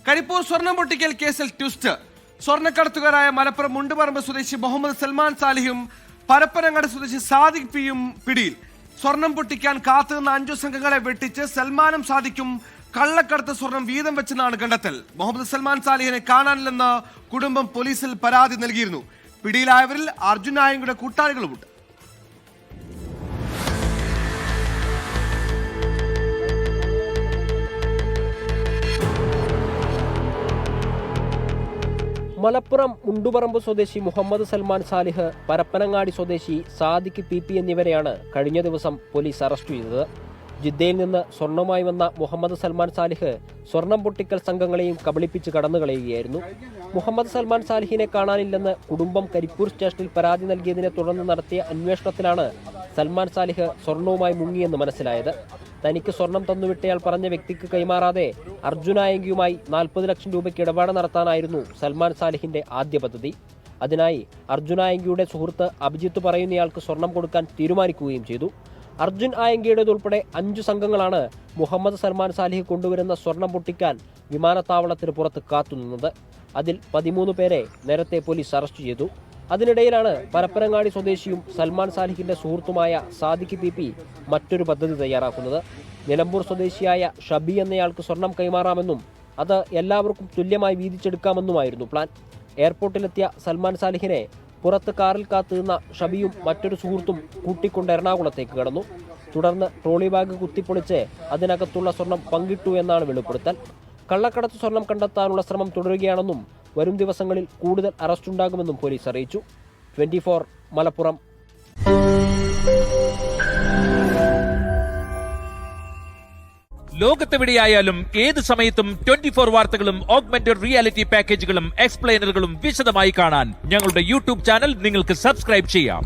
കരിപ്പൂർ സ്വർണം പൊട്ടിക്കൽ കേസിൽ ട്വിസ്റ്റ്. സ്വർണ്ണക്കടത്തുകാരായ മലപ്പുറം മുണ്ടുപറമ്പ് സ്വദേശി മുഹമ്മദ് സൽമാൻ സാലിഹും പരപ്പനങ്ങാട് സ്വദേശി സാദിഖ് പിയും പിടിയിൽ. സ്വർണം പൊട്ടിക്കാൻ കാത്തുനിന്ന 5 സംഘങ്ങളെ വെട്ടിച്ച് സൽമാനും സാദിഖും കള്ളക്കടത്ത് സ്വർണം വീതം വെച്ചെന്നാണ് കണ്ടെത്തൽ. മുഹമ്മദ് സൽമാൻ സാലിഹിനെ കാണാനില്ലെന്ന് കുടുംബം പോലീസിൽ പരാതി നൽകിയിരുന്നു. പിടിയിലായവരിൽ അർജുൻ ആയങ്കയുടെ കൂട്ടാളികളുമുണ്ട്. മലപ്പുറം മുണ്ടുപറമ്പ് സ്വദേശി മുഹമ്മദ് സൽമാൻ സാലിഹ്, പരപ്പനങ്ങാടി സ്വദേശി സാദിഖ് പി എന്നിവരെയാണ് കഴിഞ്ഞ ദിവസം പോലീസ് അറസ്റ്റ് ചെയ്തത്. ജിദ്ദയിൽ നിന്ന് സ്വർണവുമായി വന്ന മുഹമ്മദ് സൽമാൻ സാലിഹ് സ്വർണം പൊട്ടിക്കൽ സംഘങ്ങളെയും കബളിപ്പിച്ച് കടന്നുകളയുകയായിരുന്നു. മുഹമ്മദ് സൽമാൻ സാലിഹിനെ കാണാനില്ലെന്ന് കുടുംബം കരിപ്പൂർ സ്റ്റേഷനിൽ പരാതി നൽകിയതിനെ തുടർന്ന് നടത്തിയ അന്വേഷണത്തിലാണ് സൽമാൻ സാലിഹ് സ്വർണവുമായി മുങ്ങിയെന്ന് മനസ്സിലായത്. തനിക്ക് സ്വർണം തന്നുവിട്ടയാൾ പറഞ്ഞ വ്യക്തിക്ക് കൈമാറാതെ അർജുനായങ്കിയുമായി 40 ലക്ഷം രൂപയ്ക്ക് ഇടപാട് നടത്താനായിരുന്നു സൽമാൻ സാലിഹിന്റെ ആദ്യ പദ്ധതി. അതിനായി അർജുനായങ്കിയുടെ സുഹൃത്ത് അഭിജിത്ത് പറയുന്നയാൾക്ക് സ്വർണം കൊടുക്കാൻ തീരുമാനിക്കുകയും ചെയ്തു. അർജുൻ ആയങ്കിയുടേതുൾപ്പെടെ 5 സംഘങ്ങളാണ് മുഹമ്മദ് സൽമാൻ സാലിഹ് കൊണ്ടുവരുന്ന സ്വർണം പൊട്ടിക്കാൻ വിമാനത്താവളത്തിന് പുറത്ത് കാത്തുനിന്നത്. അതിൽ 13 പേരെ നേരത്തെ പോലീസ് അറസ്റ്റ് ചെയ്തു. അതിനിടയിലാണ് പരപ്പനങ്ങാടി സ്വദേശിയും സൽമാൻ സാലിഹിന്റെ സുഹൃത്തുമായ സാദിഖ് പി മറ്റൊരു പദ്ധതി തയ്യാറാക്കുന്നത്. നിലമ്പൂർ സ്വദേശിയായ ഷബി എന്നയാൾക്ക് സ്വർണം കൈമാറാമെന്നും അത് എല്ലാവർക്കും തുല്യമായി വീതിച്ചെടുക്കാമെന്നുമായിരുന്നു പ്ലാൻ. എയർപോർട്ടിലെത്തിയ സൽമാൻ സാലിഹിനെ പുറത്ത് കാറിൽ കാത്തുനിന്ന ഷബിയും മറ്റൊരു സുഹൃത്തും കൂട്ടിക്കൊണ്ട് എറണാകുളത്തേക്ക് കടന്നു. തുടർന്ന് ട്രോളി ബാഗ് കുത്തിപ്പൊളിച്ച് അതിനകത്തുള്ള സ്വർണം പങ്കിട്ടു എന്നാണ് വെളിപ്പെടുത്തൽ. കള്ളക്കടത്ത് സ്വർണം കണ്ടെത്താനുള്ള ശ്രമം തുടരുകയാണെന്നും വരും ദിവസങ്ങളിൽ കൂടുതൽ അറസ്റ്റുണ്ടാകുമെന്നും പോലീസ് അറിയിച്ചു. 24 മലപ്പുറം. ലോകത്തെവിടെയായാലും ഏത് സമയത്തും 24 വാർത്തകളും ഓഗ്മെന്റഡ് റിയാലിറ്റി പാക്കേജുകളും എക്സ്പ്ലെയിനറുകളും വിശദമായി കാണാൻ ഞങ്ങളുടെ യൂട്യൂബ് ചാനൽ നിങ്ങൾക്ക് സബ്സ്ക്രൈബ് ചെയ്യാം.